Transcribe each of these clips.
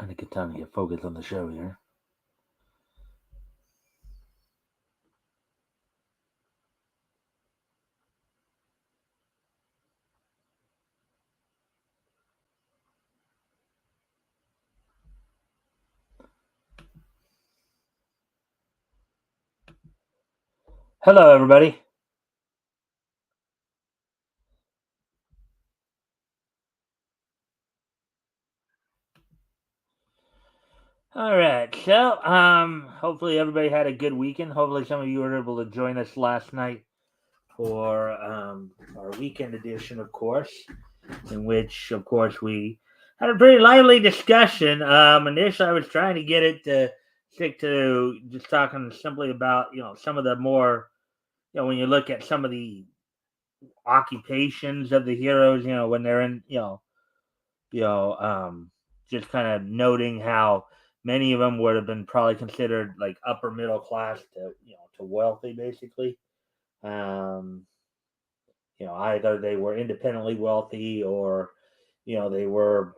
Having a good time to get focused on the show here. Hello, everybody. All right, so hopefully everybody had a good weekend. Hopefully, some of you were able to join us last night for our weekend edition, of course, in which, of course, we had a pretty lively discussion. Initially, I was trying to get it to stick to just talking simply about some of the more when you look at some of the occupations of the heroes, when they're in you know, just kind of noting how many of them would have been probably considered like upper middle class to to wealthy, basically. Um, either they were independently wealthy or they were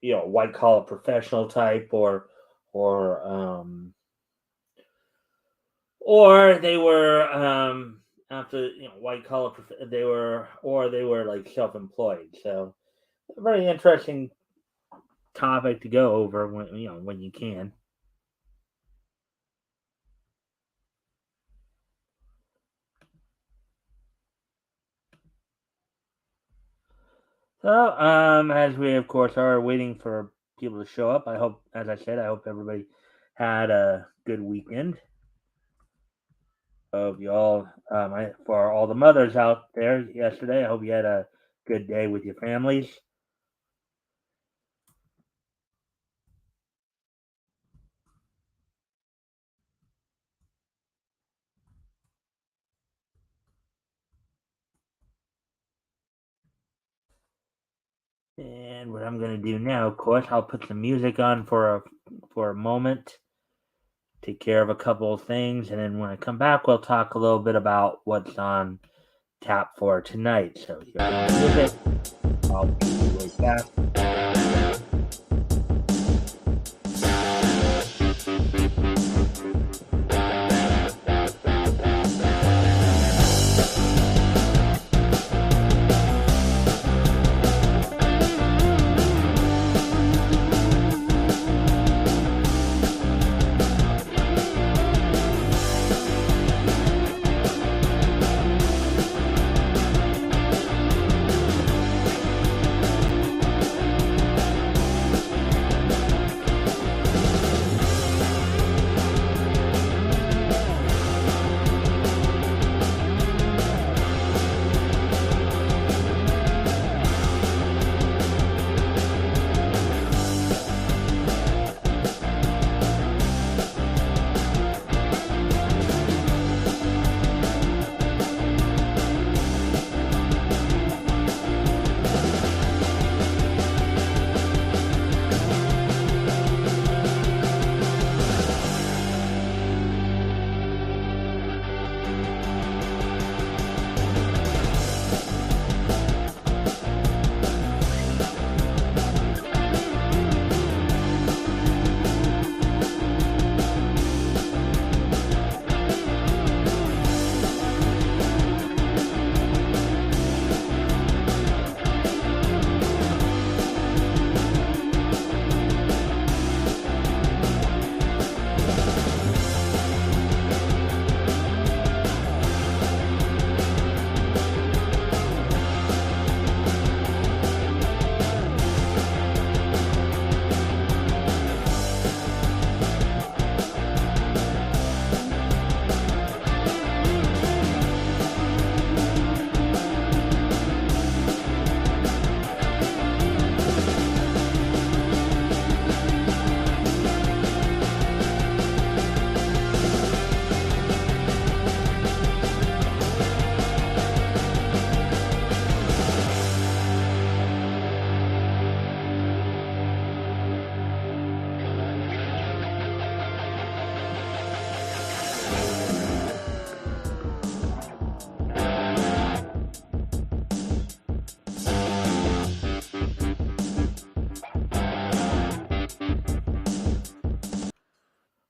white collar professional type or or they were after white collar they were like self employed. So a very interesting topic to go over when you can. So, as we of course are waiting for people to show up, I hope, as I said, I hope everybody had a good weekend. Hope you all, for all the mothers out there yesterday, I hope you had a good day with your families. And what I'm going to do now, of course, I'll put some music on for a moment, take care of a couple of things, and then when I come back, we'll talk a little bit about what's on tap for tonight. So here's the music. I'll be right back.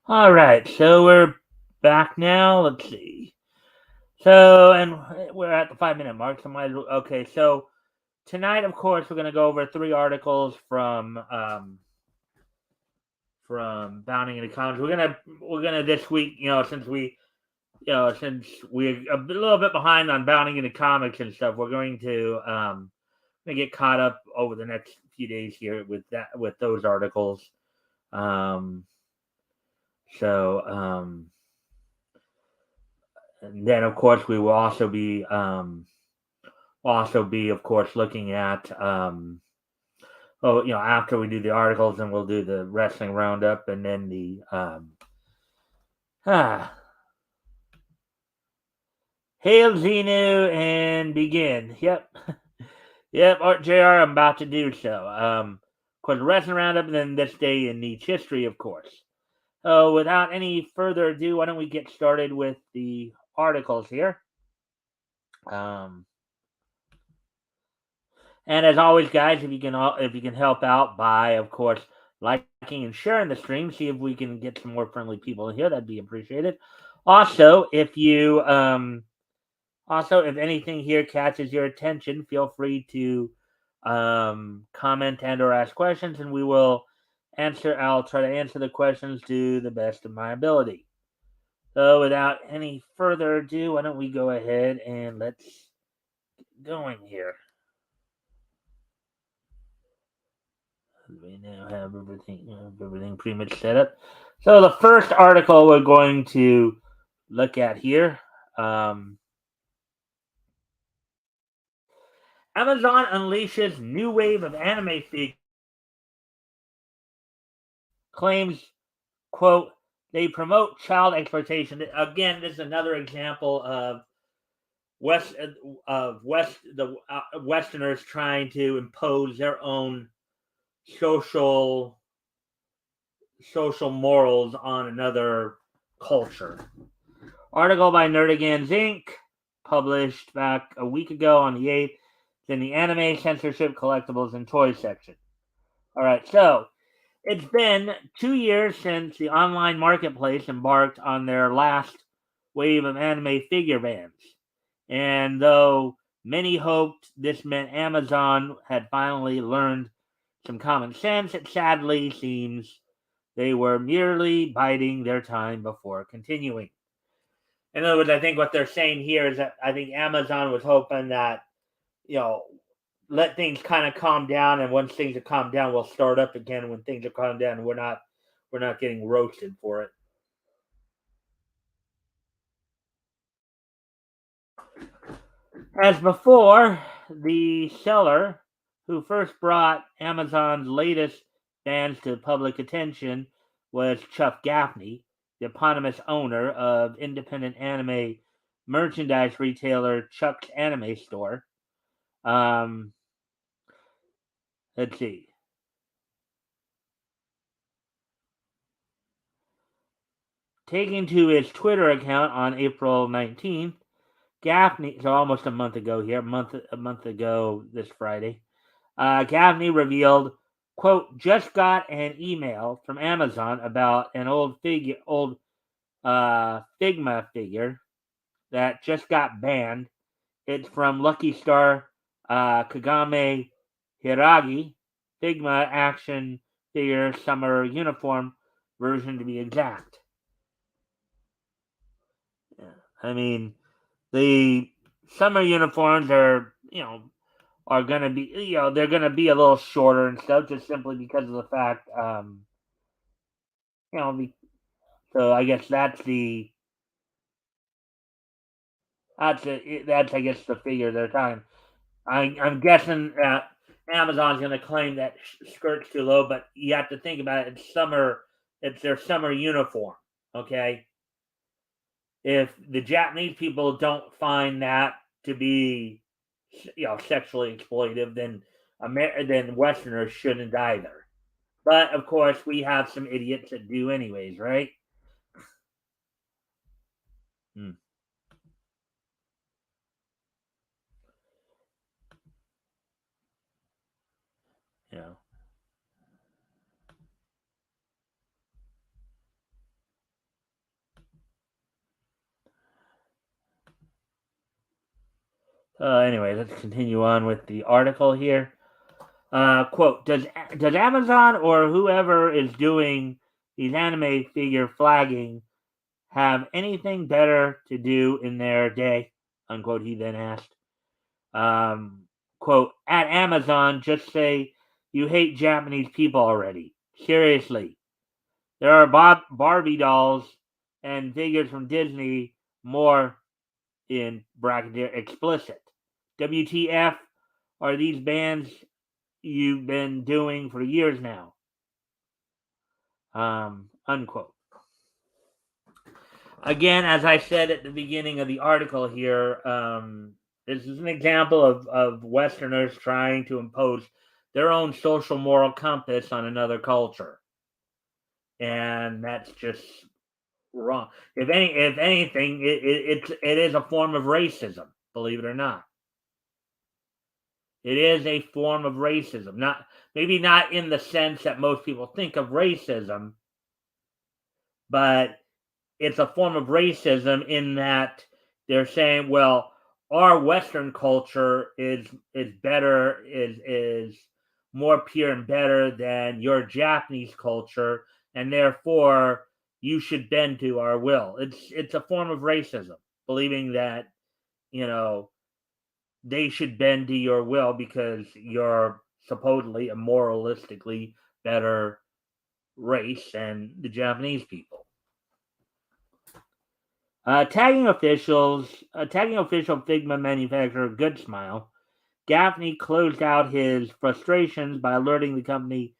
All right, so we're back now. Let's see. So, and we're at the 5 minute mark. So, okay. So tonight, of course, we're going to go over 3 articles from Bounding into Comics. We're gonna this week, since we're a little bit behind on Bounding into Comics and stuff, we're going to get caught up over the next few days here with those articles. Um, so and then of course we will also be of course looking at after we do the articles, and we'll do the wrestling roundup, and then the ah hail Xenu and begin. Yep. Yep, Art JR, I'm about to do so. Of course, the wrestling roundup, and then this day in Nietzsche history, of course. So, without any further ado, why don't we get started with the articles here? Um, and as always, guys, if you can help out by, of course, liking and sharing the stream, see if we can get some more friendly people in here. That'd be appreciated. Also, if anything here catches your attention, feel free to comment and/or ask questions, and we will answer. I'll try to answer the questions to the best of my ability. So, without any further ado, why don't we go ahead and let's get going here? We now have everything pretty much set up. So, the first article we're going to look at here. Amazon unleashes new wave of anime figures, claims, quote, they promote child exploitation. Again, this is another example of the Westerners trying to impose their own social social morals on another culture. Article by Nerdigans Inc., published back a week ago on the 8th in the anime censorship collectibles and toys section. All right, so it's been 2 years since the online marketplace embarked on their last wave of anime figure bans. And though many hoped this meant Amazon had finally learned some common sense, it sadly seems they were merely biding their time before continuing. In other words, I think what they're saying here is that I think Amazon was hoping that, you know, let things kind of calm down, and once things have calmed down, we'll start up again. When things have calmed down, we're not getting roasted for it. As before, the seller who first brought Amazon's latest bans to public attention was Chuck Gaffney, the eponymous owner of independent anime merchandise retailer Chuck's Anime Store. Um, let's see. Taking to his Twitter account on April 19th, Gaffney, so almost a month ago here, a month ago this Friday, Gaffney revealed, quote, just got an email from Amazon about an old Figma figure that just got banned. It's from Lucky Star Kagame Hiragi, Figma action figure summer uniform version to be exact. Yeah. I mean, the summer uniforms are gonna be, they're gonna be a little shorter and stuff, just simply because of the fact, you know so I guess that's I guess the figure they're talking. I'm guessing that Amazon's gonna claim that skirt's too low, but you have to think about it. It's their summer uniform. Okay, if the Japanese people don't find that to be, sexually exploitive, then Westerners shouldn't either. But of course, we have some idiots that do, anyways, right? Hmm. Yeah. Anyway, let's continue on with the article here. Quote: Does Amazon or whoever is doing these anime figure flagging have anything better to do in their day? Unquote. He then asked. Um, Quote: At Amazon, just say you hate Japanese people already. Seriously, there are Barbie dolls and figures from Disney more in bracket explicit. WTF are these bands you've been doing for years now? Unquote. Again, as I said at the beginning of the article here, this is an example of Westerners trying to impose their own social moral compass on another culture. And that's just wrong. If anything, it is a form of racism, believe it or not. It is a form of racism. Not maybe not in the sense that most people think of racism, but it's a form of racism in that they're saying, well, our Western culture is better, is more pure and better than your Japanese culture, and therefore you should bend to our will. It's a form of racism, believing that, you know, they should bend to your will because you're supposedly a moralistically better race than the Japanese people. Tagging official Figma manufacturer Good Smile, Gaffney closed out his frustrations by alerting the company,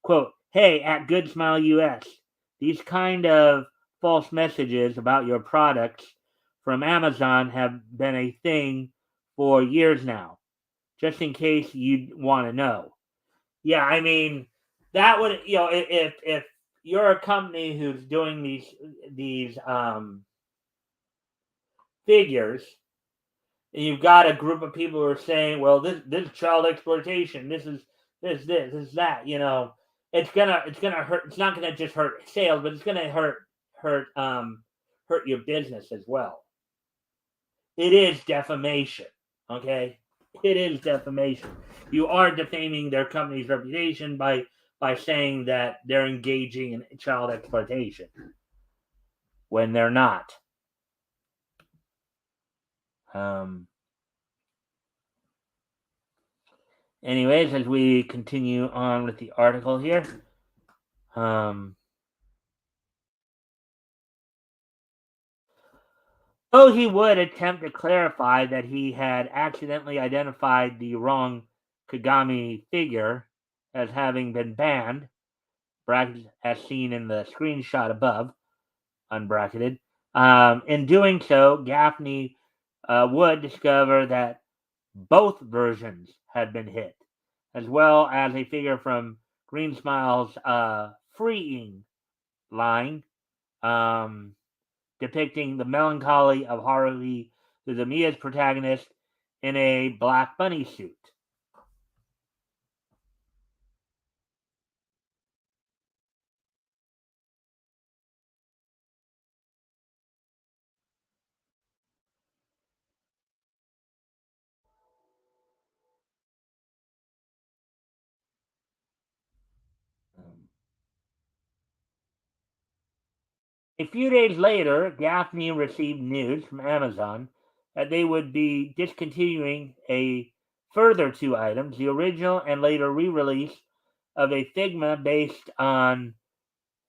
quote, "Hey, at Good Smile US, these kind of false messages about your products from Amazon have been a thing for years now. Just in case you want to know." Yeah, I mean, that would, if you're a company who's doing these figures, and you've got a group of people who are saying, "Well, this is child exploitation. This is that." It's gonna hurt. It's not gonna just hurt sales, but it's gonna hurt your business as well. It is defamation. Okay, it is defamation. You are defaming their company's reputation by saying that they're engaging in child exploitation when they're not. Um, Anyways, as we continue on with the article here, um, though he would attempt to clarify that he had accidentally identified the wrong Kagami figure as having been banned, bracketed as seen in the screenshot above, unbracketed. In doing so, Gaffney would discover that both versions had been hit, as well as a figure from Green Smile's freeing line, um, depicting the melancholy of Haruhi Suzumiya's protagonist in a black bunny suit. A few days later, Gaffney received news from Amazon that they would be discontinuing a further two items, the original and later re-release of a Figma based on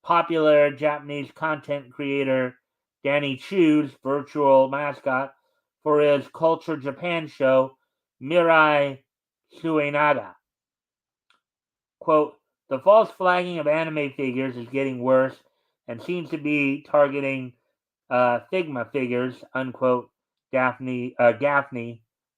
popular Japanese content creator Danny Chu's virtual mascot for his Culture Japan show, Mirai Suenaga. Quote, "The false flagging of anime figures is getting worse and seems to be targeting Figma figures," unquote, Gaffney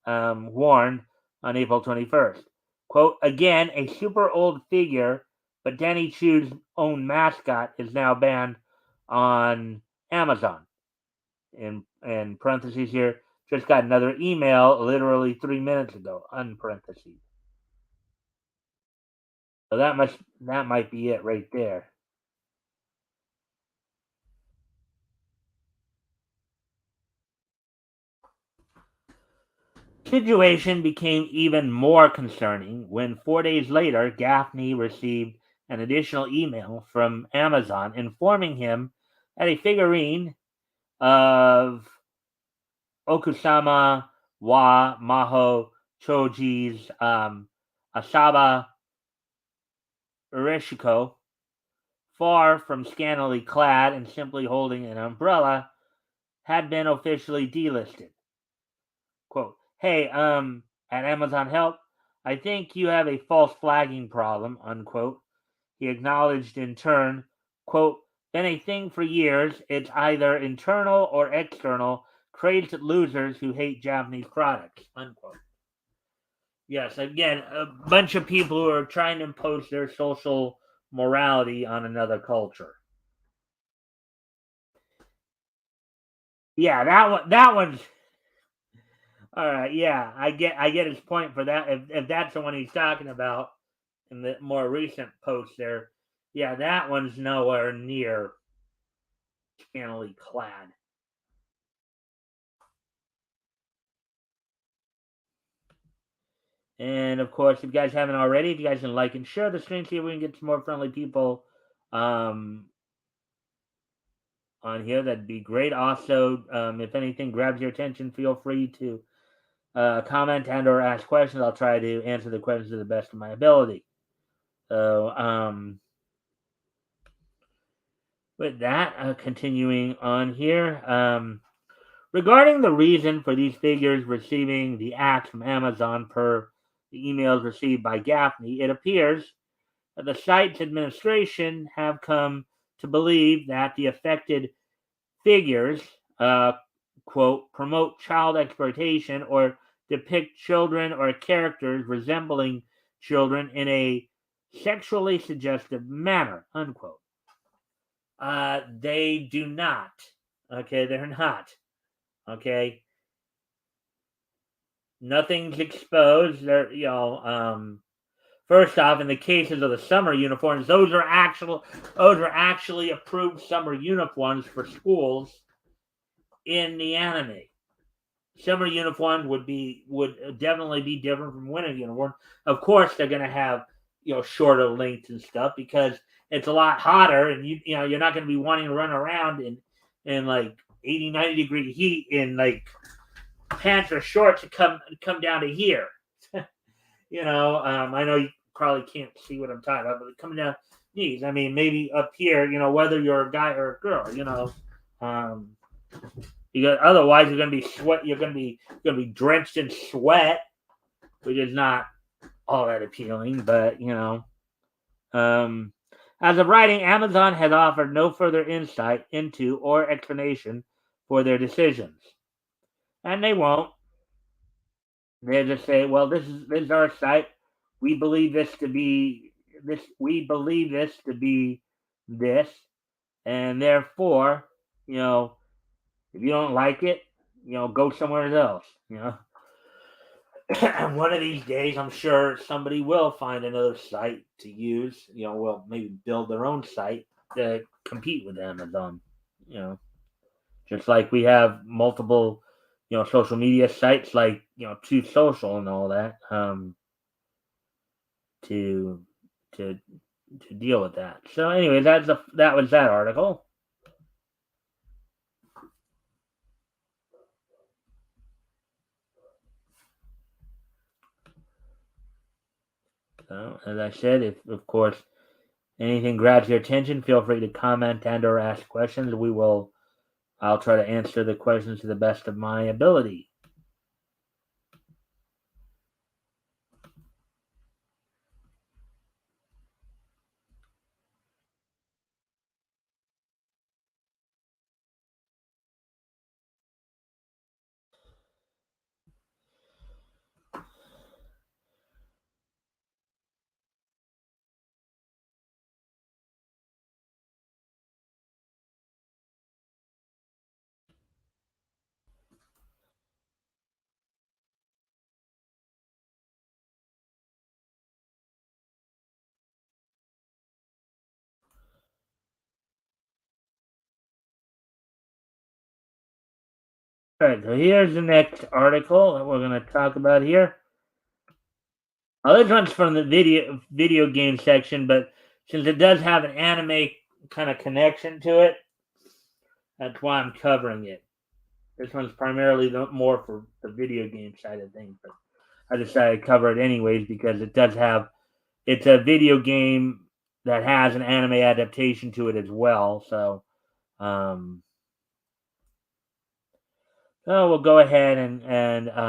warned on April 21st. Quote, "Again, a super old figure, but Danny Chu's own mascot is now banned on Amazon." In parentheses here, just got another email literally 3 minutes ago, unparentheses. So that might be it right there. Situation became even more concerning when 4 days later Gaffney received an additional email from Amazon informing him that a figurine of Okusama wa Maho Choji's Asaba Ureshiko, far from scantily clad and simply holding an umbrella, had been officially delisted. Quote, hey, at Amazon Help, I think you have a false flagging problem, unquote. He acknowledged in turn, quote, been a thing for years. It's either internal or external. Crazed losers who hate Japanese products, unquote. Yes, again, a bunch of people who are trying to impose their social morality on another culture. Yeah, that one's all right. Yeah, I get his point for that. If that's the one he's talking about in the more recent post there, yeah, that one's nowhere near scantily clad. And of course, if you guys haven't already, if you guys can like and share the stream, see if we can get some more friendly people um, on here, that'd be great. Also, if anything grabs your attention, feel free to comment and or ask questions. I'll try to answer the questions to the best of my ability. So, with that, continuing on here, regarding the reason for these figures receiving the axe from Amazon per the emails received by Gaffney, it appears that the site's administration have come to believe that the affected figures, quote, promote child exploitation or depict children or characters resembling children in a sexually suggestive manner, unquote. They do not. Okay, they're not. Okay, nothing's exposed. They're, first off, in the cases of the summer uniforms, those are actually approved summer uniforms for schools in the anime. Summer uniforms would definitely be different from winter uniform. Of course, they're going to have shorter lengths and stuff because it's a lot hotter, and you're not going to be wanting to run around in like 80, 90-degree heat in like pants or shorts to come down to here. I know you probably can't see what I'm talking about, but coming down knees. I mean, maybe up here, whether you're a guy or a girl, um, otherwise you're gonna be sweat. You're gonna be drenched in sweat, which is not all that appealing. But um, as of writing, Amazon has offered no further insight into or explanation for their decisions, and they won't. They just say, "Well, this is our site. We believe this to be this. We believe this to be this, and therefore, you know, if you don't like it, go somewhere else." One of these days, I'm sure somebody will find another site to use. Will maybe build their own site to compete with Amazon. You know, just like we have multiple, social media sites like Truth Social and all that. To to to deal with that. So anyway, that was that article. So as I said, if of course anything grabs your attention, feel free to comment and or ask questions. I'll try to answer the questions to the best of my ability. All right, so here's the next article that we're going to talk about here. This one's from the video game section, but since it does have an anime kind of connection to it, that's why I'm covering it. This one's primarily more for the video game side of things, but I decided to cover it anyways because it does have. It's a video game that has an anime adaptation to it as well. Um, so we'll go ahead and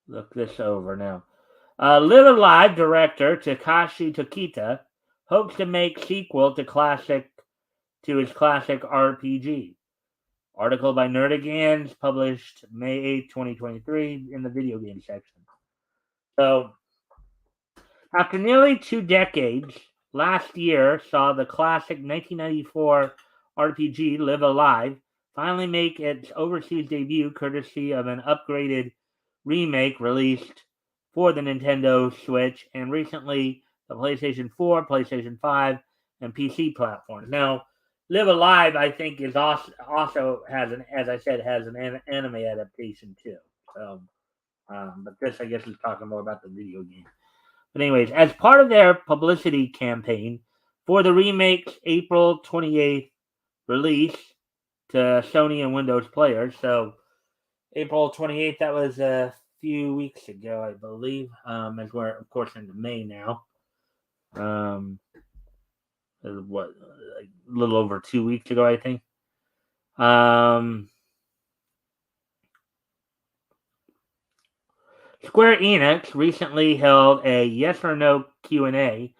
look this over now. Live Alive director Takashi Tokita hopes to make sequel to his classic RPG. Article by Nerdigans, published May 8th, 2023, in the video game section. So, after nearly 2 decades, last year saw the classic 1994 RPG Live Alive finally make its overseas debut courtesy of an upgraded remake released for the Nintendo Switch and recently the PlayStation 4, PlayStation 5, and PC platforms. Now, Live Alive, I think, is also has an, as I said, has an anime adaptation too. But this, I guess, is talking more about the video game. But anyways, as part of their publicity campaign for the remake's April 28th release to Sony and Windows players, so April 28th, that was a few weeks ago, I believe. As we're, of course, into May now. What, like a little over 2 weeks ago, I think. Square Enix recently held a yes or no Q&A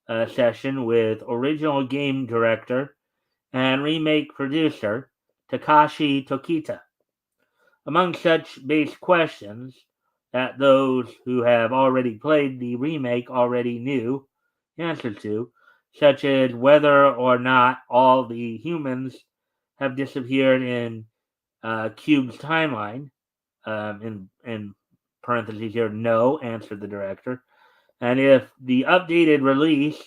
session with original game director and remake producer Takashi Tokita. Among such base questions that those who have already played the remake already knew the answer to, such as whether or not all the humans have disappeared in Cube's timeline, in parentheses here, no, answered the director, and if the updated release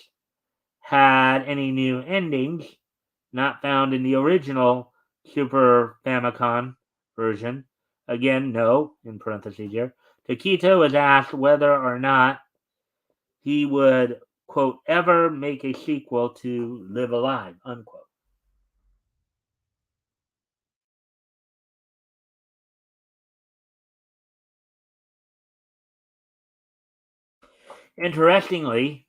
had any new endings not found in the original Super Famicom version. Again, no, in parentheses here. Takita was asked whether or not he would, quote, ever make a sequel to Live Alive, unquote. Interestingly,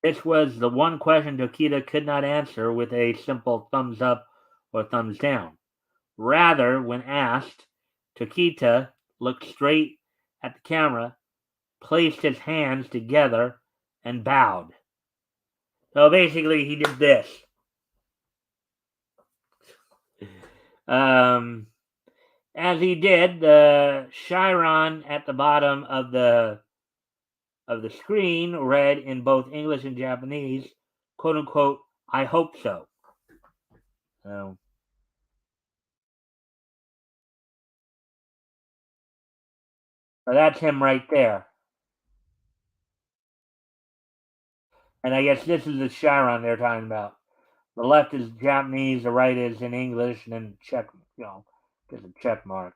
this was the one question Takita could not answer with a simple thumbs up or thumbs down. Rather, when asked, Takita looked straight at the camera, placed his hands together, and bowed. So basically, he did this. As he did, the chyron at the bottom of the screen read in both English and Japanese, "quote unquote," "I hope so." So, so that's him right there. And I guess this is the chyron they're talking about. The left is Japanese, the right is in English, and then check, just a check mark.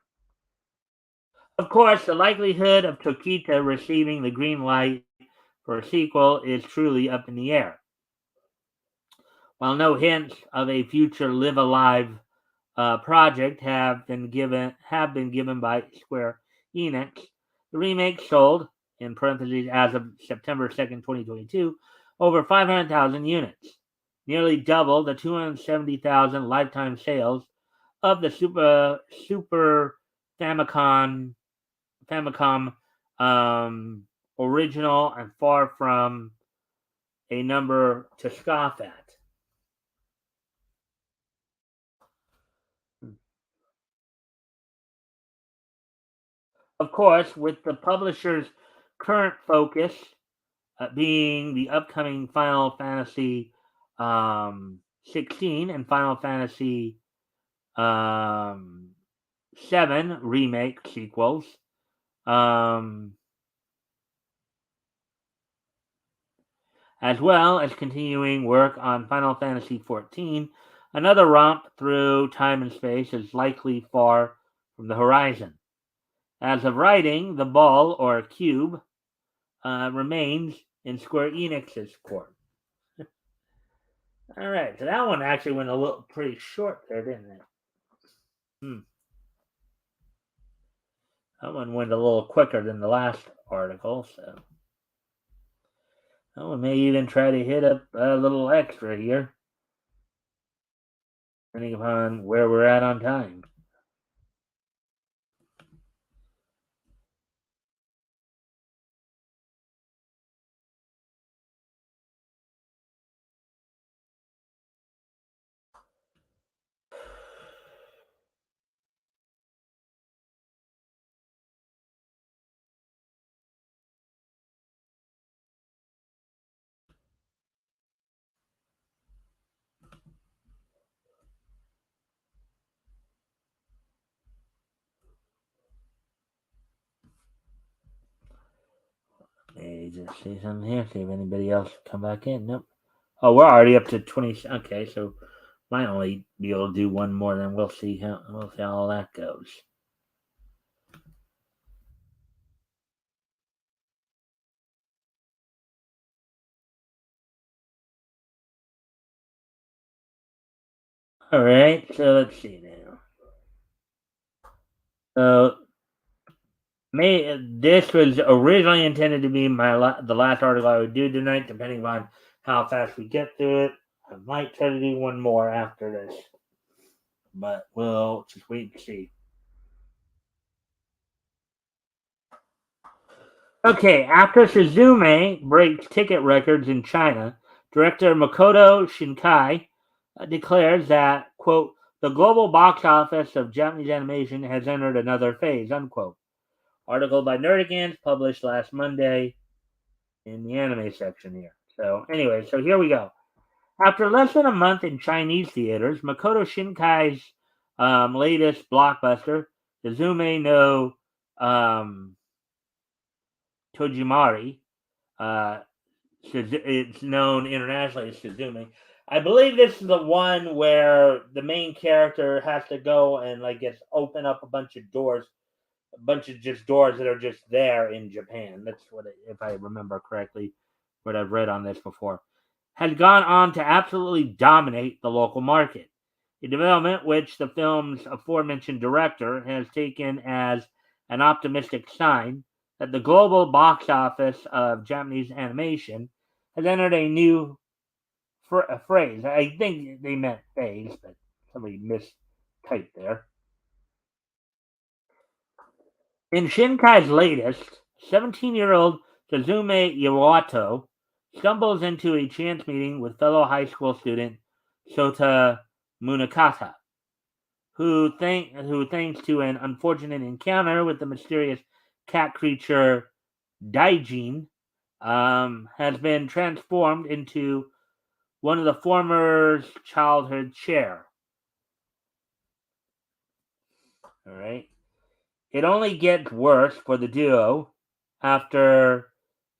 Of course, the likelihood of Tokita receiving the green light for a sequel is truly up in the air. While no hints of a future Live Alive project have been given by Square Enix, the remake sold, in parentheses, as of September 2nd, 2022, over 500,000 units, nearly double the 270,000 lifetime sales of the Super Famicom original, and far from a number to scoff at. Of course, with the publisher's current focus being the upcoming Final Fantasy 16 and Final Fantasy 7 remake sequels, um, as well as continuing work on Final Fantasy 14, Another romp through time and space is likely far from the horizon. As of writing, the ball, or cube, remains in Square Enix's court. All right, so that one actually went a little pretty short there, didn't it? That one went a little quicker than the last article, so that one may even try to hit up a little extra here, depending upon where we're at on time. Let me just see something here, see if anybody else come back in. Nope. Oh, we're already up to 20. Okay, so might only be able to do one more, then we'll see how all that goes. All right, so let's see now. So this was originally intended to be the last article I would do tonight, depending on how fast we get through it. I might try to do one more after this, but we'll just wait and see. Okay, after Suzume breaks ticket records in China, director Makoto Shinkai declares that, quote, the global box office of Japanese animation has entered another phase, unquote. Article by Nerdigans published last Monday in the anime section here. So anyway, so here we go. After less than a month in Chinese theaters, Makoto Shinkai's latest blockbuster, Suzume no Tojimari, uh, it's known internationally as Suzume. I believe this is the one where the main character has to go and like gets open up a bunch of doors, a bunch of just doors that are just there in Japan. That's what, if I remember correctly, what I've read on this before. Has gone on to absolutely dominate the local market. A development which the film's aforementioned director has taken as an optimistic sign that the global box office of Japanese animation has entered a new phrase. I think they meant phase, but somebody mistyped there. In Shinkai's latest, 17-year-old Suzume Iwato stumbles into a chance meeting with fellow high school student Shota Munakata, who thanks to an unfortunate encounter with the mysterious cat creature Daijin, has been transformed into one of the former's childhood share. All right. It only gets worse for the duo after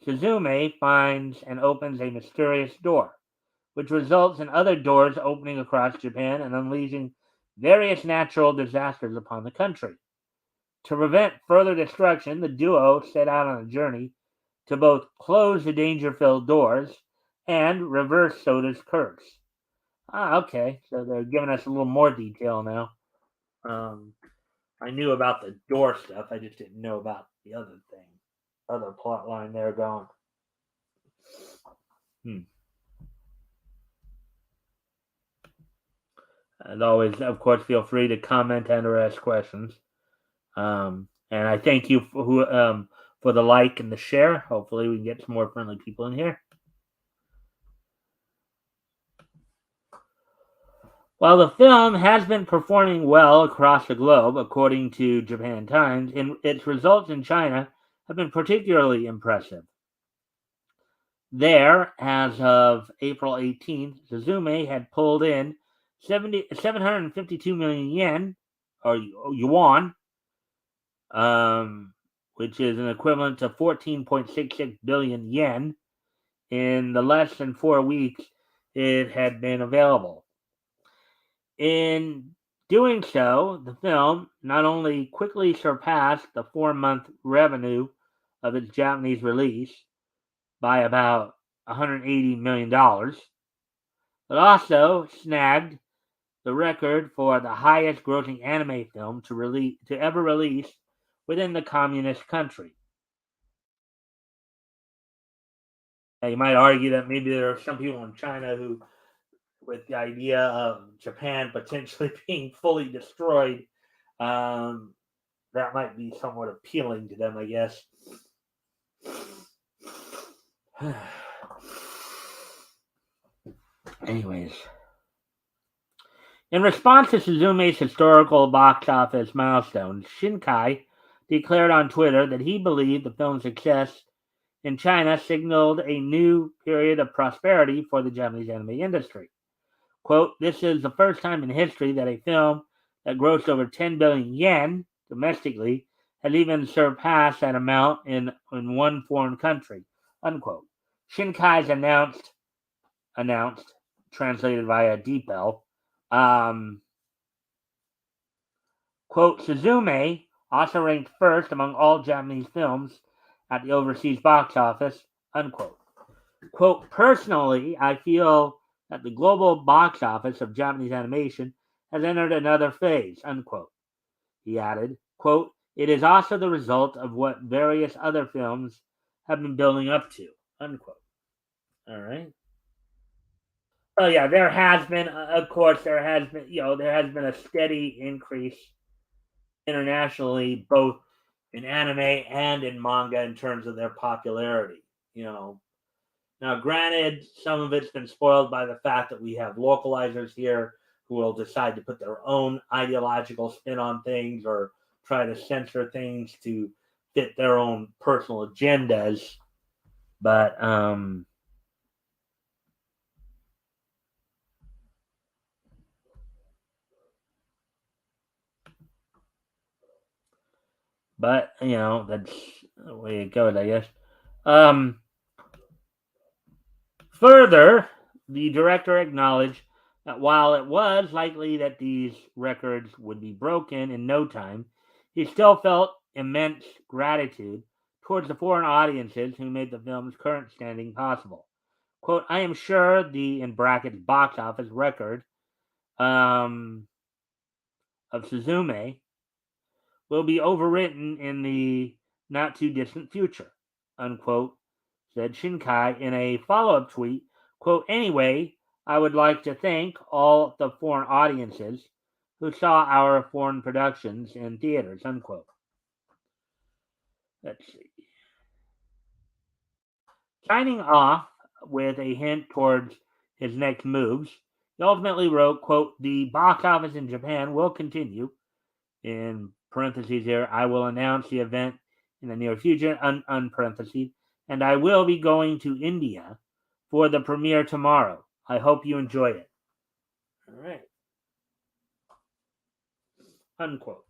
Suzume finds and opens a mysterious door, which results in other doors opening across Japan and unleashing various natural disasters upon the country. To prevent further destruction, the duo set out on a journey to both close the danger-filled doors and reverse Soda's curse. Okay, so they're giving us a little more detail now. I knew about the door stuff. I just didn't know about the other thing, other plot line they're going. As always, of course, feel free to comment and or ask questions. And I thank you for the like and the share. Hopefully, we can get some more friendly people in here. While the film has been performing well across the globe, according to Japan Times, its results in China have been particularly impressive. There, as of April 18th, Suzume had pulled in 752 million yen, or yuan, which is an equivalent to 14.66 billion yen, in the less than 4 weeks it had been available. In doing so, the film not only quickly surpassed the 4 month revenue of its Japanese release by about $180 million, but also snagged the record for the highest grossing anime film to ever release within the communist country. Now, you might argue that maybe there are some people in China who, with the idea of Japan potentially being fully destroyed, um, that might be somewhat appealing to them, I guess. Anyways, in response to Suzume's historical box office milestone, Shinkai declared on Twitter that he believed the film's success in China signaled a new period of prosperity for the Japanese anime industry. Quote, this is the first time in history that a film that grossed over 10 billion yen domestically has even surpassed that amount in one foreign country, unquote. Shinkai's announced, translated via DeepL, quote, Suzume also ranked first among all Japanese films at the overseas box office, unquote. Quote, personally, I feel that the global box office of Japanese animation has entered another phase, unquote. He added, quote, it is also the result of what various other films have been building up to, unquote. All right. Oh yeah, there has been, of course, there has been a steady increase internationally, both in anime and in manga in terms of their popularity. You know, now granted, some of it's been spoiled by the fact that we have localizers here who will decide to put their own ideological spin on things or try to censor things to fit their own personal agendas. But that's the way it goes, I guess. Um, Further, the director acknowledged that while it was likely that these records would be broken in no time, he still felt immense gratitude towards the foreign audiences who made the film's current standing possible. Quote, I am sure the, in brackets, box office record um, of Suzume will be overwritten in the not too distant future, unquote, said Shinkai in a follow up tweet. Quote, anyway, I would like to thank all the foreign audiences who saw our foreign productions in theaters, unquote. Let's see. Signing off with a hint towards his next moves, he ultimately wrote, quote, the box office in Japan will continue. In parentheses here, I will announce the event in the near future, unparentheses, and I will be going to India for the premiere tomorrow. I hope you enjoy it. All right. Unquote.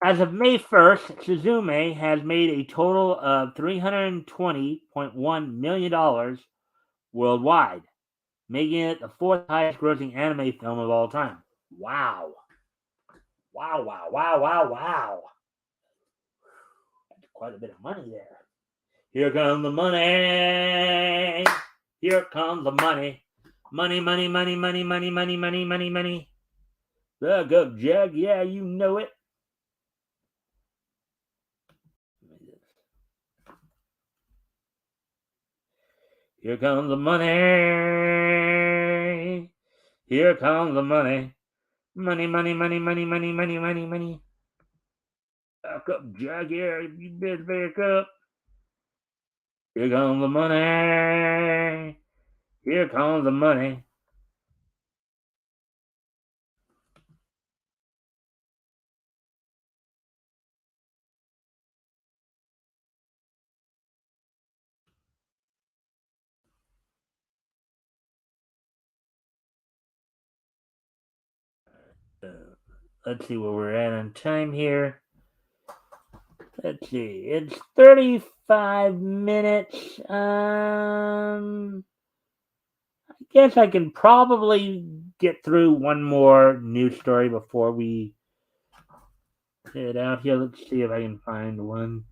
As of May 1st, Suzume has made a total of $320.1 million worldwide, making it the fourth highest grossing anime film of all time. Wow. Wow, wow, wow, wow, wow. That's quite a bit of money there. Here comes the money. Here comes the money. Money, money, money, money, money, money, money, money, money. Back up, Jack. Yeah, you know it. Here comes the money. Here comes the money. Money, money, money, money, money, money, money, money. Back up, Jack. Yeah, you better back up. Here comes the money. Here comes the money. Uh, let's see where we're at on time here. Let's see. It's 35 minutes. I guess I can probably get through one more news story before we head out here. Let's see if I can find one.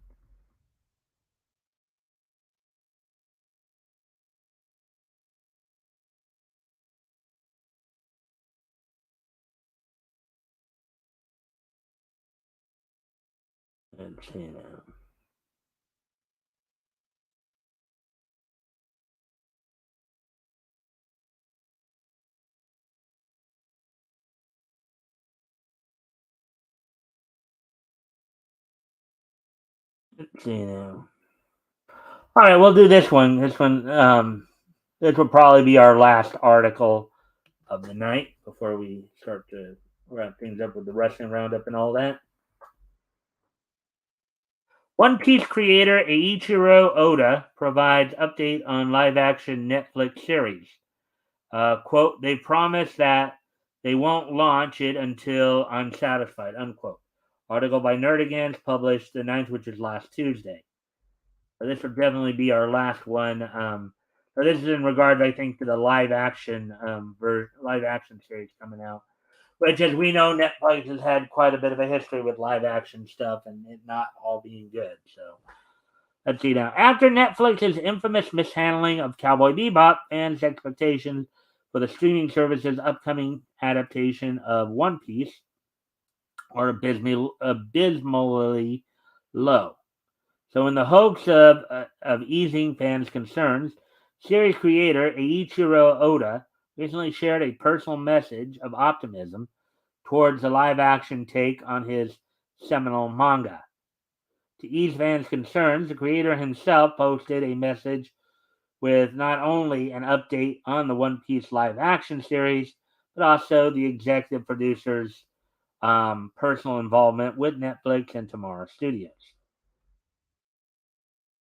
Let's see now. Let's see now. All right, we'll do this one. This will probably be our last article of the night before we start to wrap things up with the wrestling roundup and all that. One Piece creator Eiichiro Oda provides update on live-action Netflix series. Quote, they promise that they won't launch it until unsatisfied, unquote. Article by Nerdigans published the 9th, which is last Tuesday. So this would definitely be our last one. So this is in regards, I think, to the live action series coming out. Which, as we know, Netflix has had quite a bit of a history with live action stuff and it not all being good. So let's see now. After Netflix's infamous mishandling of Cowboy Bebop, fans' expectations for the streaming service's upcoming adaptation of One Piece are abysmally low. So, in the hopes of easing fans' concerns, series creator Eiichiro Oda recently shared a personal message of optimism towards the live action take on his seminal manga. To ease fans' concerns, the creator himself posted a message with not only an update on the One Piece live action series, but also the executive producer's personal involvement with Netflix and Tomorrow Studios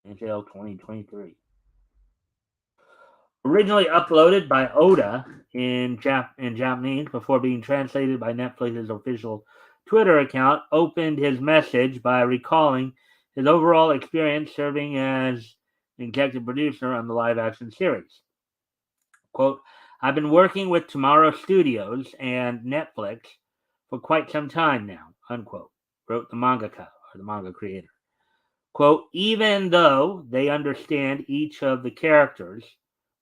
until 2023. Originally uploaded by Oda in Japanese before being translated by Netflix's official Twitter account, opened his message by recalling his overall experience serving as an executive producer on the live action series. Quote, I've been working with Tomorrow Studios and Netflix for quite some time now, unquote, wrote the mangaka or the manga creator. Quote, even though they understand each of the characters,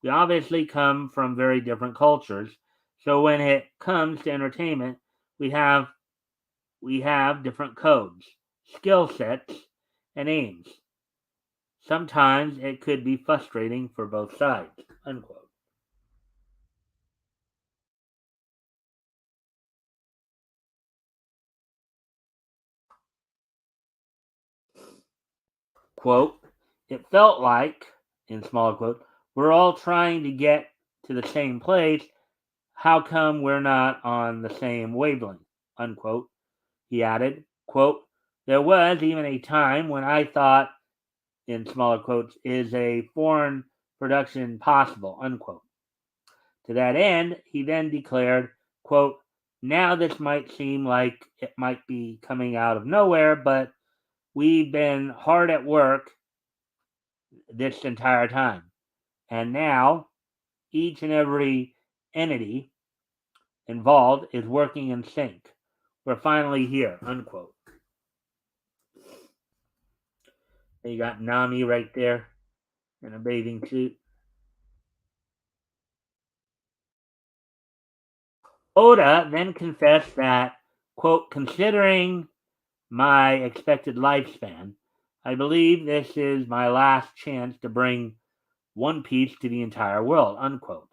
we obviously come from very different cultures. So when it comes to entertainment, we have different codes, skill sets, and aims. Sometimes it could be frustrating for both sides, unquote. Quote, it felt like, in smaller quote, we're all trying to get to the same place. How come we're not on the same wavelength? Unquote. He added, quote, there was even a time when I thought, in smaller quotes, is a foreign production possible, unquote. To that end, he then declared, quote, now this might seem like it might be coming out of nowhere, but we've been hard at work this entire time. And now each and every entity involved is working in sync. We're finally here, unquote. And you got Nami right there in a bathing suit. Oda then confessed that, quote, considering my expected lifespan, I believe this is my last chance to bring One Piece to the entire world, unquote.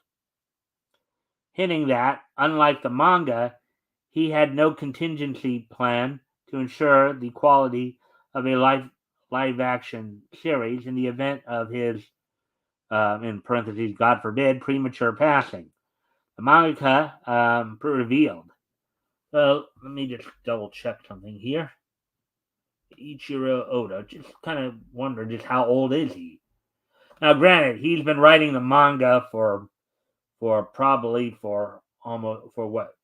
Hinting that, unlike the manga, he had no contingency plan to ensure the quality of a live action series in the event of his, in parentheses, God forbid, premature passing. The mangaka revealed. Well, let me just double check something here. Ichiro Oda. Just kind of wonder just how old is he? Now, granted, he's been writing the manga for almost for what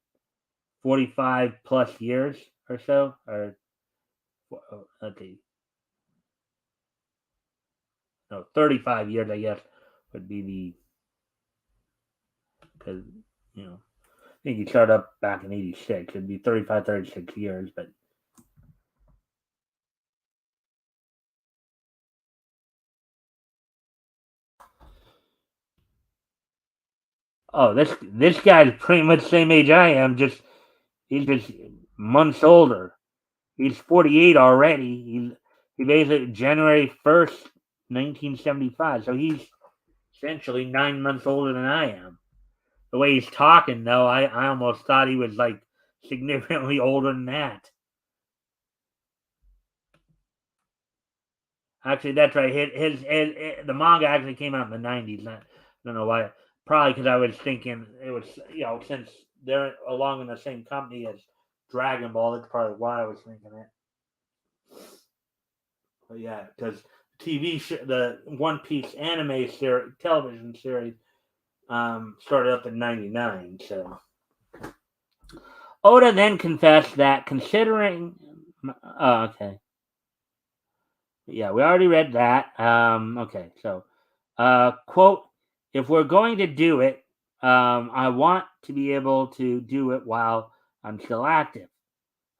45 plus years or so. Or let's see. no, 35 years, I guess, would be because, I think he started up back in 86. It'd be 35, 36 years, but. Oh, this guy's pretty much the same age I am. He's just months older. He's 48 already. He basically January 1st, 1975. So he's essentially 9 months older than I am. The way he's talking, though, I almost thought he was like significantly older than that. Actually, that's right. The manga actually came out in the 90s. I don't know why. Probably because I was thinking it was, since they're along in the same company as Dragon Ball, that's probably why I was thinking it. But yeah, because the One Piece anime television series started up in '99. So Oda then confessed that considering, okay, yeah, we already read that. Okay, so quote, if we're going to do it, I want to be able to do it while I'm still active.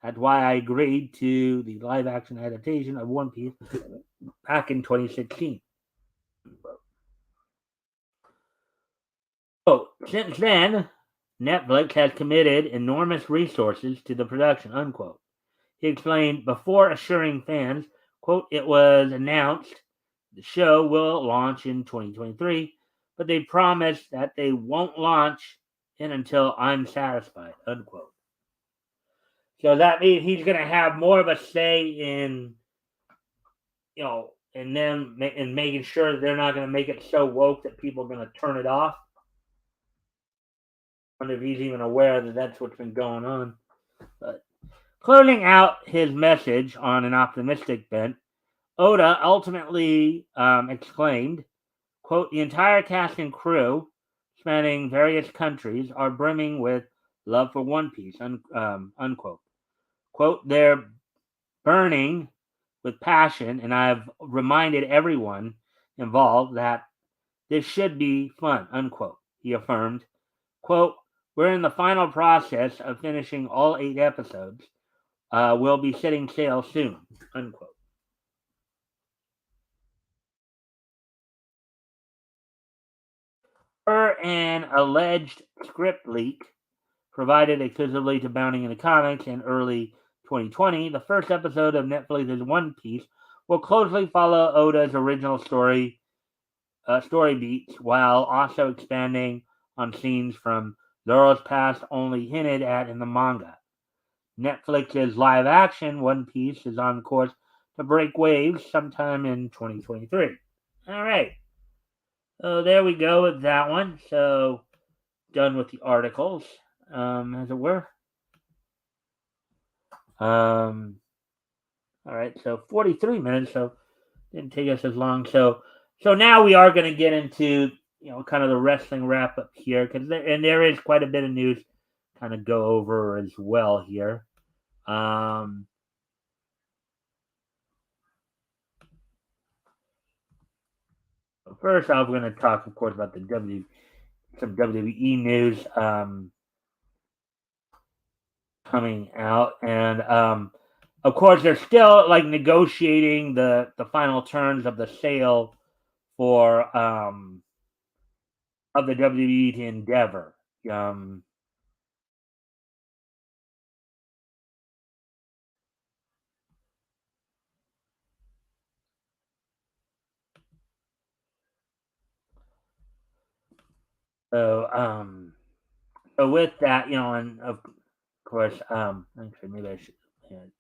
That's why I agreed to the live action adaptation of One Piece back in 2016. So, since then, Netflix has committed enormous resources to the production, unquote. He explained before assuring fans, quote, it was announced the show will launch in 2023, but they promised that they won't launch it until I'm satisfied, unquote. So that means he's going to have more of a say in, and them and making sure that they're not going to make it so woke that people are going to turn it off. I wonder if he's even aware that that's what's been going on. But closing out his message on an optimistic bent, Oda ultimately exclaimed, quote, the entire cast and crew, spanning various countries, are brimming with love for One Piece, unquote. Quote, they're burning with passion, and I've reminded everyone involved that this should be fun, unquote. He affirmed, quote, we're in the final process of finishing all 8 episodes. We'll be setting sail soon, unquote. Per an alleged script leak provided exclusively to Bounding in the Comics in early 2020, the first episode of Netflix's One Piece will closely follow Oda's original story beats while also expanding on scenes from Zoro's past only hinted at in the manga. Netflix's live action One Piece is on course to break waves sometime in 2023. All right. So there we go with that one. So done with the articles, as it were. All right. So 43 minutes. So didn't take us as long. So now we are going to get into kind of the wrestling wrap up here because there is quite a bit of news kind of go over as well here. First off, we're going to talk, of course, about some WWE news coming out, and of course, they're still like negotiating the final terms of the sale for of the WWE to Endeavor. Um, so with that, and of course, actually, maybe I should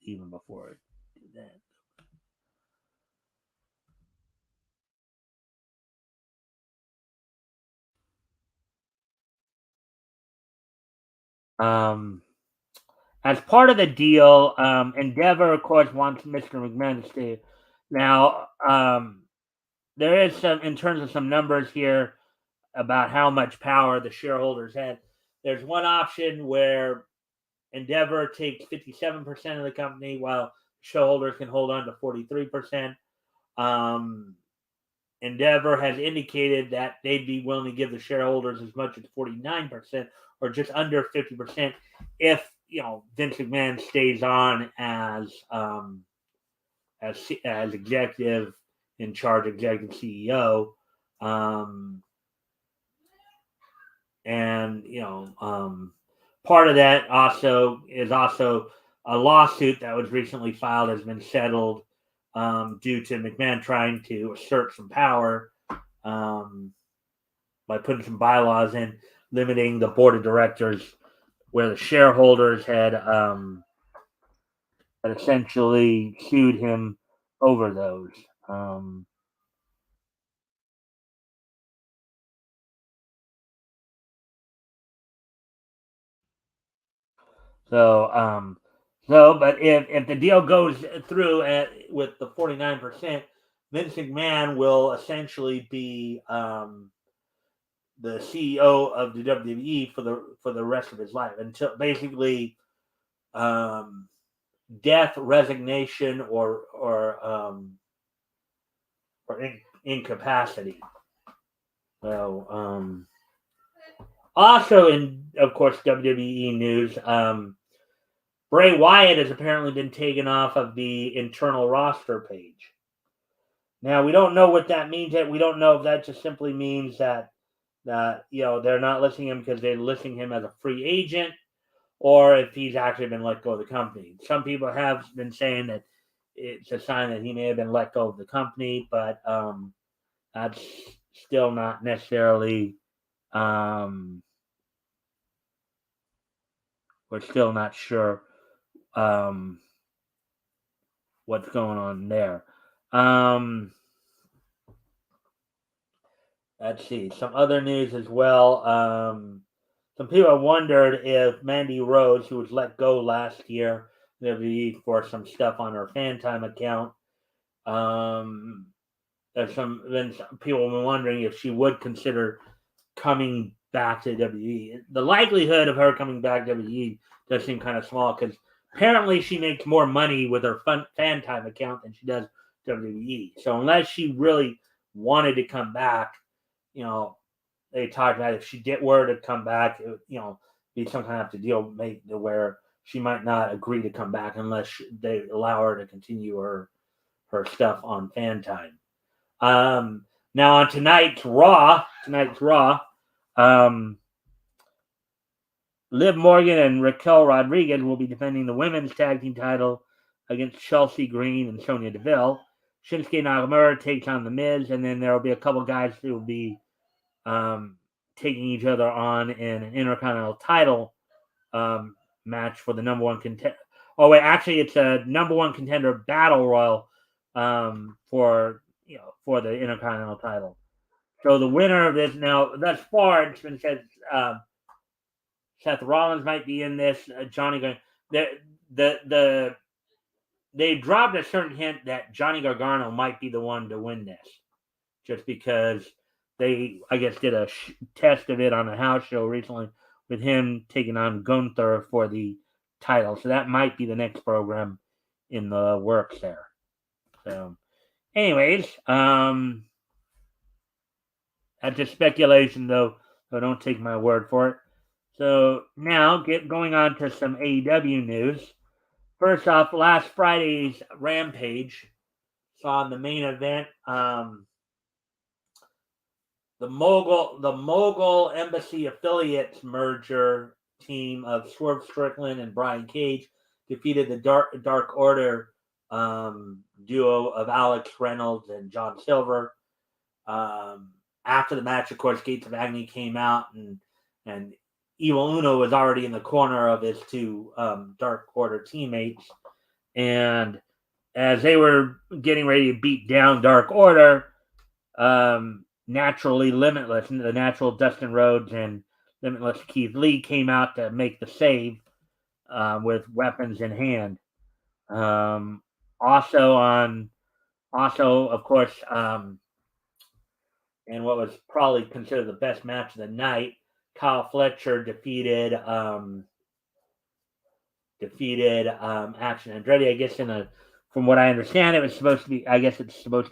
even before I do that. As part of the deal, Endeavor, of course, wants Mr. McMahon to stay. Now, there is some, in terms of some numbers here about how much power the shareholders had. There's one option where Endeavor takes 57% of the company, while shareholders can hold on to 43%. Endeavor has indicated that they'd be willing to give the shareholders as much as 49% or just under 50% if Vince McMahon stays on as executive in charge, executive CEO. And part of that is a lawsuit that was recently filed has been settled due to McMahon trying to assert some power by putting some bylaws in limiting the board of directors, where the shareholders had essentially sued him over those. But if the deal goes through with the 49%, Vince McMahon will essentially be the CEO of the WWE for the rest of his life, until basically death, resignation, or incapacity. So also in, of course, WWE news, Bray Wyatt has apparently been taken off of the internal roster page. Now, we don't know what that means yet. We don't know if that just simply means that they're not listing him because they're listing him as a free agent, or if he's actually been let go of the company. Some people have been saying that it's a sign that he may have been let go of the company, but that's still not necessarily. We're still not sure what's going on there. Let's see. Some other news as well. Some people wondered if Mandy Rose, who was let go last year for some stuff on her fan time account, some people have been wondering if she would consider coming back to WWE. The likelihood of her coming back to WWE does seem kind of small, because apparently she makes more money with her fan time account than she does WWE. So unless she really wanted to come back, they talked about if she were to come back, be some kind of deal made to where she might not agree to come back unless they allow her to continue her stuff on fan time. Now on tonight's Raw, Liv Morgan and Raquel Rodriguez will be defending the women's tag team title against Chelsea Green and Sonya Deville. Shinsuke Nakamura takes on The Miz, and then there will be a couple guys who will be taking each other on in an Intercontinental title match for the number one contender. Oh wait, actually, it's a number one contender battle royal for the Intercontinental title. So the winner of this, now thus far, it's been said Seth Rollins might be in this. Johnny, they dropped a certain hint that Johnny Gargano might be the one to win this, just because they, I guess, did a test of it on a house show recently with him taking on Gunther for the title. So that might be the next program in the works there. So, anyways, that's just speculation, though, so don't take my word for it. So now, going on to some AEW news. First off, last Friday's Rampage saw in the main event the Mogul Embassy Affiliates merger team of Swerve Strickland and Brian Cage defeated the Dark Order duo of Alex Reynolds and John Silver. After the match, of course, Gates of Agony came out, and Evil Uno was already in the corner of his two Dark Order teammates. And as they were getting ready to beat down Dark Order, naturally Limitless, the natural Dustin Rhodes and Limitless Keith Lee came out to make the save with weapons in hand. Also, of course, and what was probably considered the best match of the night, Kyle Fletcher defeated Action Andretti. I guess from what I understand, it's supposed to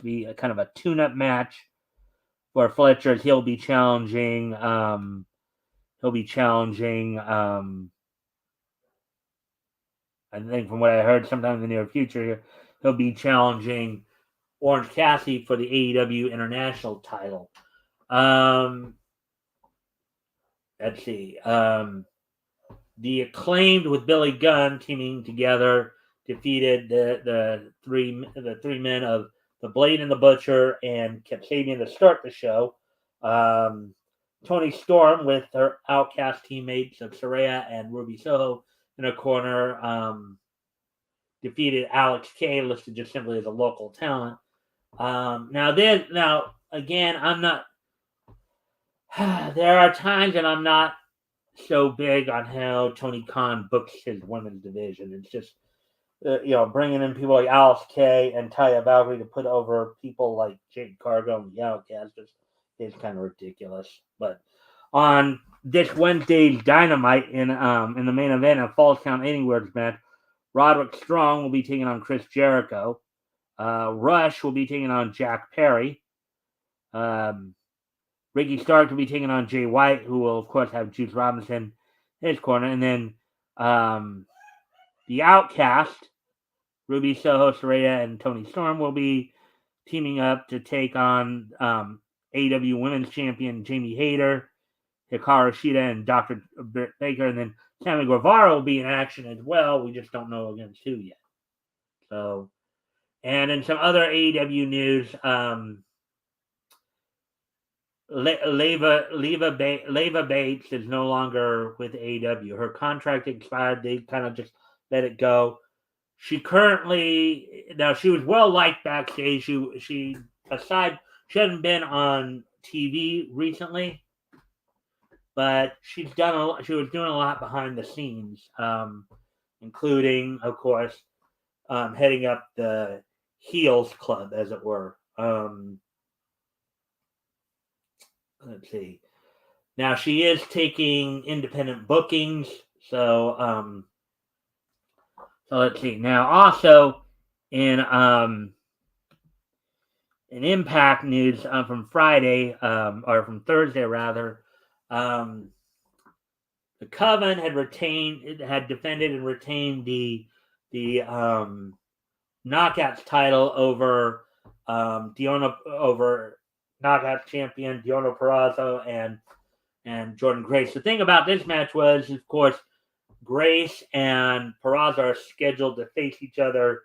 be a kind of a tune-up match for Fletcher's. He'll be challenging. I think from what I heard, sometime in the near future, he'll be challenging Orange Cassidy for the AEW International title. Let's see. The Acclaimed with Billy Gunn teaming together defeated the three men of the Blade and the Butcher and Kasabian to start the show. Toni Storm with her Outcast teammates of Saraya and Ruby Soho in a corner defeated Alex Kay, listed just simply as a local talent. Now again, I'm not. There are times and I'm not so big on how Tony Khan books his women's division. It's just bringing in people like Alice Kay and Taya Valkyrie to put over people like Jade Cargo and the Outcast is kind of ridiculous. But on this Wednesday's Dynamite in the main event of Falls Count Anywhere's match, Roderick Strong will be taking on Chris Jericho. Rush will be taking on Jack Perry. Ricky Stark will be taking on Jay White, who will, of course, have Juice Robinson in his corner. And then the Outcast, Ruby Soho, Saraya, and Toni Storm will be teaming up to take on AEW Women's Champion Jamie Hayter, Hikaru Shida, and Dr. Britt Baker. And then Sammy Guevara will be in action as well. We just don't know against who yet. So, and in some other AEW news, Leva Bates is no longer with AEW. Her contract expired. They kind of just let it go. She was well liked backstage. She hasn't been on TV recently, but she was doing a lot behind the scenes, including, of course, heading up the Heels Club, as it were. Let's see. Now she is taking independent bookings, so let's see. Now also in Impact news from Friday, or from Thursday rather, the Coven had defended and retained the Knockouts title over over Knockouts champion Deonna Purrazzo and Jordan Grace. The thing about this match was, of course, Grace and Purrazzo are scheduled to face each other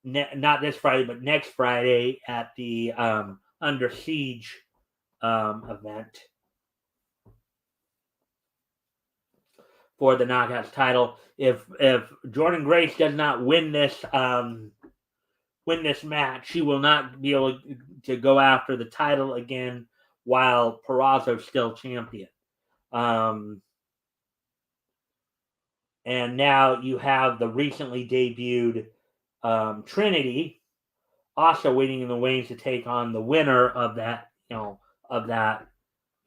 not this Friday, but next Friday at the Under Siege event for the Knockouts title. If Jordan Grace does not win this match, she will not be able to go after the title again while Purrazzo is still champion. And now you have the recently debuted Trinity also waiting in the wings to take on the winner of that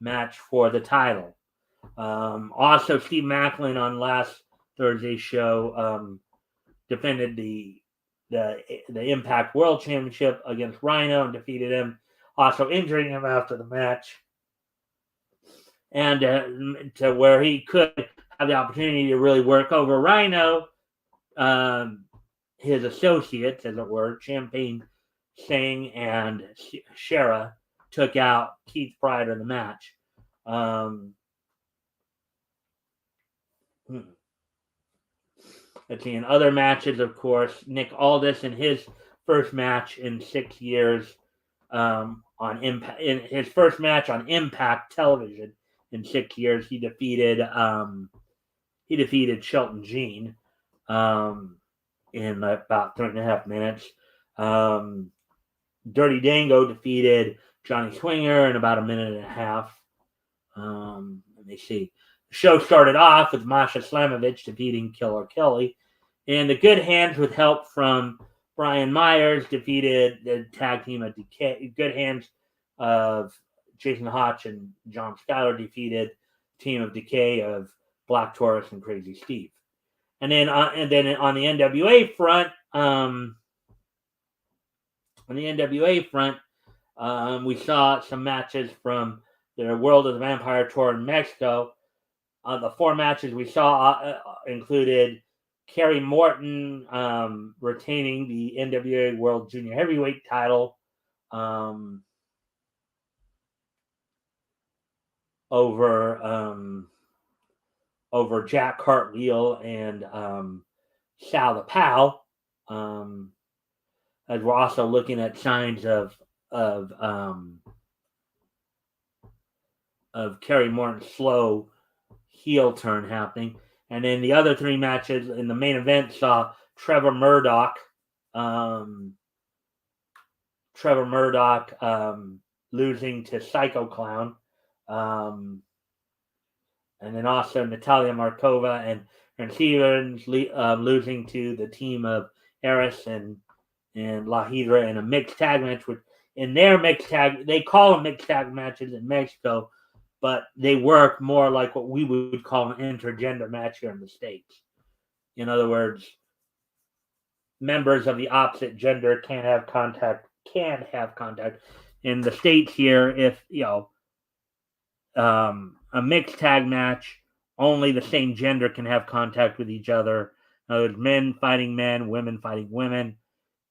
match for the title. Also, Steve Macklin on last Thursday's show defended the Impact World Championship against Rhino and defeated him, also injuring him after the match, and to where he could have the opportunity to really work over Rhino. His associates, as it were, Champagne Singh and Shera, took out Keith prior to the match. Let's see, in other matches, of course, Nick Aldis in his first match in 6 years on Impact. In his first match on Impact Television in 6 years, he defeated Shelton Jean in about 3.5 minutes. Dirty Dango defeated Johnny Swinger in about 1.5 minutes. Let me see. The show started off with Masha Slamovich defeating Killer Kelly. And the Good Hands, with help from Brian Myers, defeated the tag team of Decay. Good Hands of Jason Hotch and John Schuyler defeated the team of Decay of Black Taurus and Crazy Steve. And then on the NWA front, On the NWA front, we saw some matches from their World of the Vampire tour in Mexico. The 4 matches we saw included Kerry Morton retaining the NWA World Junior Heavyweight title over Jack Cartwheel and Sal the Pal. As we're also looking at signs of Kerry Morton's slow heel turn happening. And then the other 3 matches in the main event saw Trevor Murdoch losing to Psycho Clown. And then also Natalia Markova and Stevens losing to the team of Eris and La Hydra in a mixed tag match. Which in their mixed tag, they call them mixed tag matches in Mexico, but they work more like what we would call an intergender match here in the States. In other words, members of the opposite gender can have contact. In the States here, if a mixed tag match, only the same gender can have contact with each other. In other words, men fighting men, women fighting women.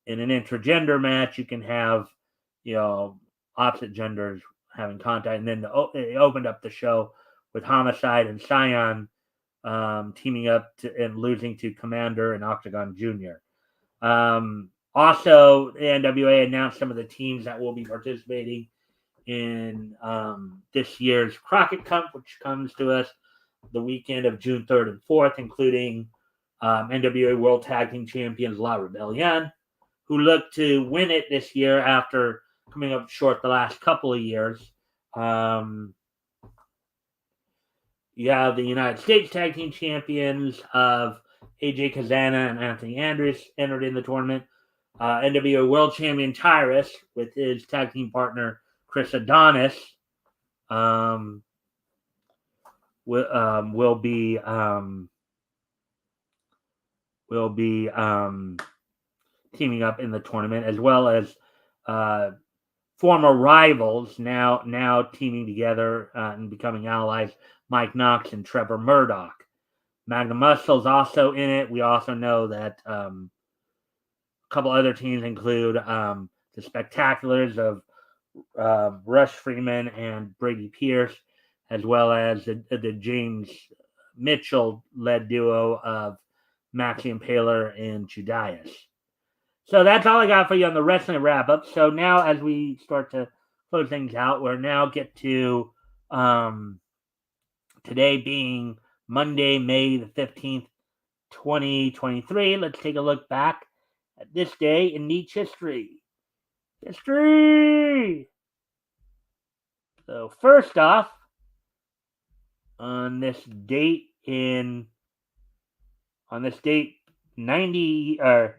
In an intergender match, you can have, opposite genders having contact. And then they opened up the show with Homicide and Scion teaming up and losing to Commander and Octagon Jr. Also, the NWA announced some of the teams that will be participating in this year's Crockett Cup, which comes to us the weekend of June 3rd and 4th, including NWA World Tag Team Champions La Rebellion, who look to win it this year after coming up short the last couple of years. You have the United States Tag Team Champions of AJ Kazana and Anthony Andrews entered in the tournament. NWA World Champion Tyrus with his tag team partner Chris Adonis will be teaming up in the tournament, as well as former rivals now teaming together and becoming allies, Mike Knox and Trevor Murdoch. Magnum Muscle's also in it. We also know that a couple other teams include the Spectaculars of Rush Freeman and Brady Pierce, as well as the James Mitchell-led duo of Maxie Impaler and Judias. So that's all I got for you on the wrestling wrap-up. So now as we start to close things out, we're now get to today being Monday, May the 15th, 2023. Let's take a look back at this day in Nietzsche history. So first off, on this date 90 or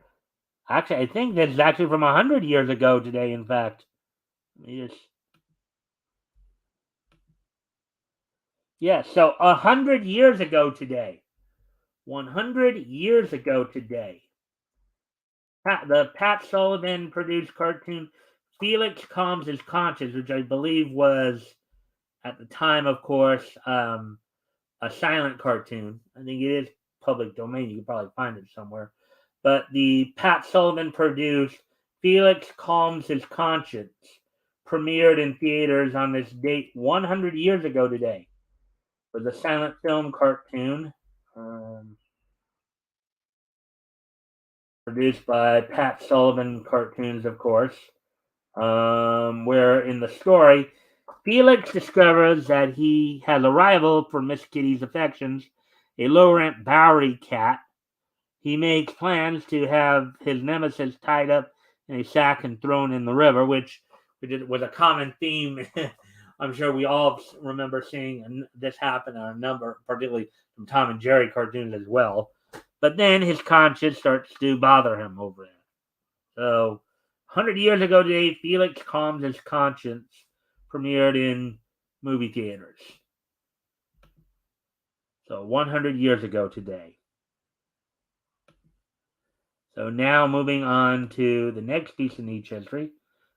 actually I think this is actually from 100 years ago today, in fact. So 100 years ago today. 100 years ago today. The Pat Sullivan produced cartoon Felix Calms His Conscience, which I believe was, at the time, of course, a silent cartoon. I think it is public domain. You can probably find it somewhere. But the Pat Sullivan produced Felix Calms His Conscience premiered in theaters on this date 100 years ago today. It was a silent film cartoon produced by Pat Sullivan Cartoons, of course, where in the story, Felix discovers that he has a rival for Miss Kitty's affections, a low-rent Bowery cat. He makes plans to have his nemesis tied up in a sack and thrown in the river, which was a common theme. I'm sure we all remember seeing this happen on a number, particularly from Tom and Jerry cartoons as well. But then his conscience starts to bother him over it. So, 100 years ago today, Felix Calms His Conscience premiered in movie theaters. So, 100 years ago today. So now moving on to the next piece of niche history,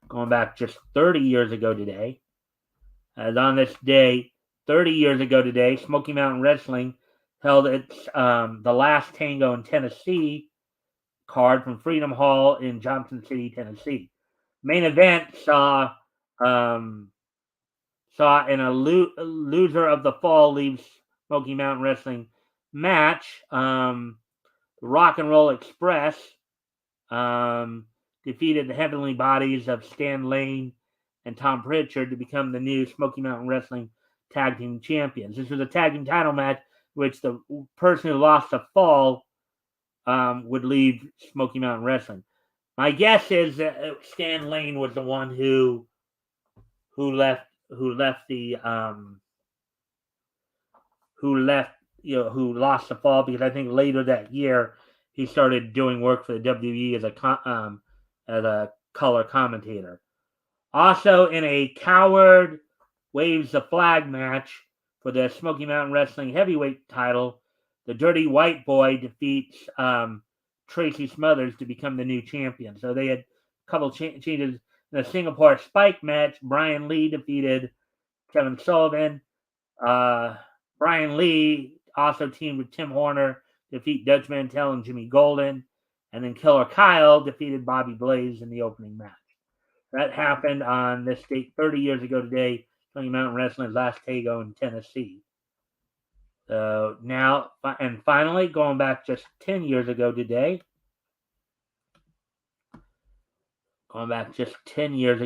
going back just 30 years ago today. As on this day, 30 years ago today, Smoky Mountain Wrestling held its the last Tango in Tennessee card from Freedom Hall in Johnson City, Tennessee. Main event um, saw in a loser of the fall leaves Smoky Mountain Wrestling match. Rock and Roll Express um, defeated the heavenly bodies of Stan Lane and Tom Pritchard to become the new Smoky Mountain Wrestling Tag Team Champions. This was a tag team title match, which the person who lost the fall would leave Smoky Mountain Wrestling. My guess is that Stan Lane was the one who left the who lost the fall, because I think later that year he started doing work for the WWE as a color commentator. Also, in a Coward waves the flag match for the Smoky Mountain Wrestling heavyweight title, the Dirty White Boy defeats Tracy Smothers to become the new champion. So they had a couple changes. In the Singapore Spike match, Brian Lee defeated Kevin Sullivan. Brian Lee also teamed with Tim Horner to defeat Dutch Mantel and Jimmy Golden. And then Killer Kyle defeated Bobby Blaze in the opening match. That happened on this date 30 years ago today, Smoky Mountain Wrestling's last Tago in Tennessee. So now, and finally, going back just 10 years ago today, on this date 10 years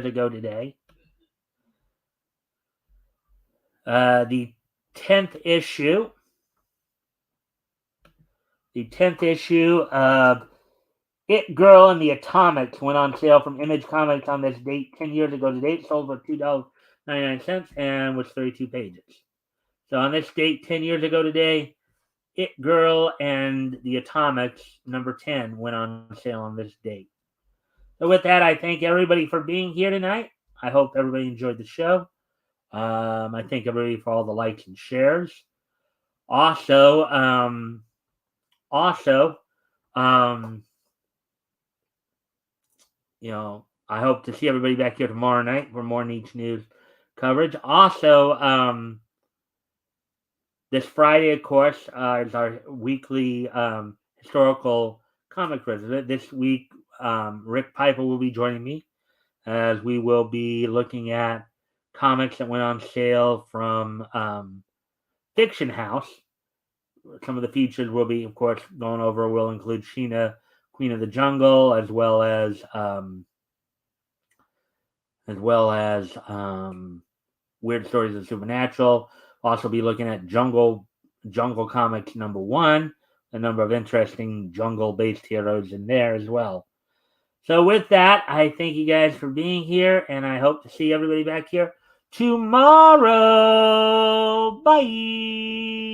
ago today, the 10th issue of It Girl and the Atomics went on sale from Image Comics on this date 10 years ago today. It sold for $2.99 and was 32 pages. So on this date 10 years ago today, It Girl and the Atomics number 10 went on sale on this date. So with that, I thank everybody for being here tonight. I hope everybody enjoyed the show. I thank everybody for all the likes and shares. Also, I hope to see everybody back here tomorrow night for more Niche News coverage. Also, this Friday, of course, is our weekly historical comic quiz. This week, Rick Piper will be joining me, as we will be looking at comics that went on sale from Fiction House. Some of the features we'll be, of course, going over will include Sheena, Queen of the Jungle, as well as Weird Stories of Supernatural. Also be looking at Jungle Comics number 1, a number of interesting jungle-based heroes in there as well. So with that, I thank you guys for being here, and I hope to see everybody back here tomorrow. Bye.